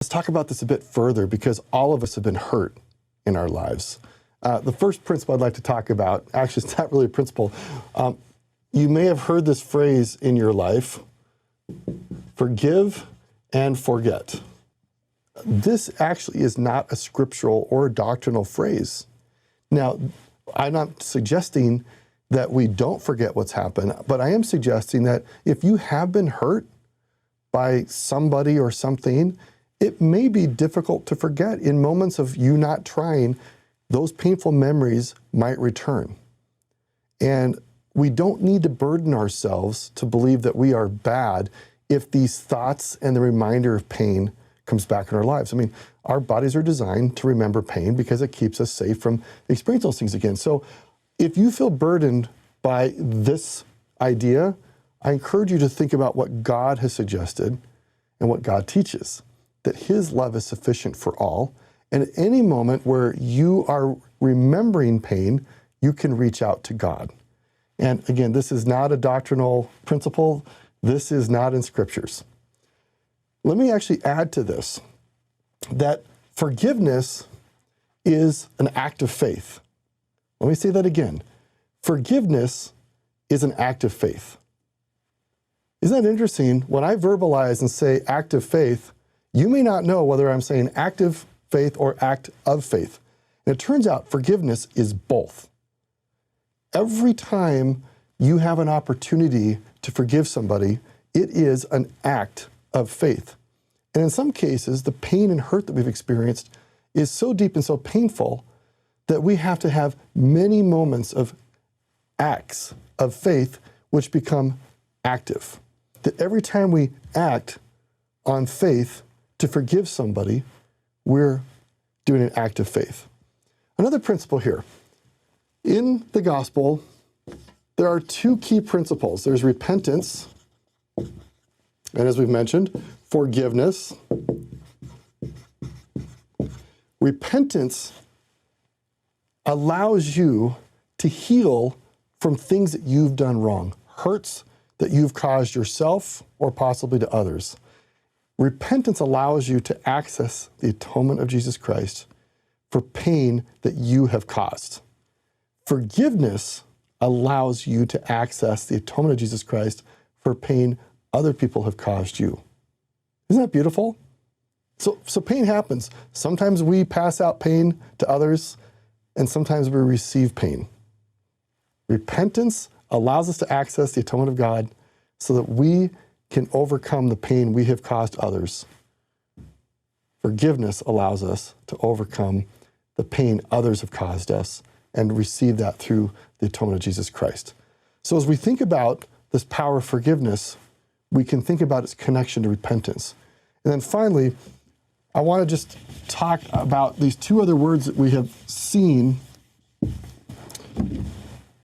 Let's talk about this a bit further because all of us have been hurt in our lives. The first principle I'd like to talk about, actually it's not really a principle. You may have heard this phrase in your life, forgive and forget. This actually is not a scriptural or a doctrinal phrase. Now, I'm not suggesting that we don't forget what's happened, but I am suggesting that if you have been hurt by somebody or something, it may be difficult to forget. In moments of you not trying, those painful memories might return. And we don't need to burden ourselves to believe that we are bad if these thoughts and the reminder of pain comes back in our lives. I mean, our bodies are designed to remember pain because it keeps us safe from experiencing those things again. So if you feel burdened by this idea, I encourage you to think about what God has suggested and what God teaches, that His love is sufficient for all. And at any moment where you are remembering pain, you can reach out to God. And again, this is not a doctrinal principle. This is not in scriptures. Let me actually add to this, that forgiveness is an act of faith. Let me say that again. Forgiveness is an act of faith. Isn't that interesting? When I verbalize and say act of faith, you may not know whether I'm saying active faith or act of faith. And it turns out forgiveness is both. Every time you have an opportunity to forgive somebody, it is an act of faith. And in some cases, the pain and hurt that we've experienced is so deep and so painful that we have to have many moments of acts of faith which become active. That every time we act on faith to forgive somebody, we're doing an act of faith. Another principle here. In the gospel, there are two key principles. There's repentance, and as we've mentioned, forgiveness. Repentance allows you to heal from things that you've done wrong, hurts that you've caused yourself or possibly to others. Repentance allows you to access the atonement of Jesus Christ for pain that you have caused. Forgiveness allows you to access the atonement of Jesus Christ for pain other people have caused you. Isn't that beautiful? So pain happens. Sometimes we pass out pain to others, and sometimes we receive pain. Repentance allows us to access the atonement of God so that we can overcome the pain we have caused others. Forgiveness allows us to overcome the pain others have caused us and receive that through the atonement of Jesus Christ. So as we think about this power of forgiveness, we can think about its connection to repentance. And then finally, I want to just talk about these two other words that we have seen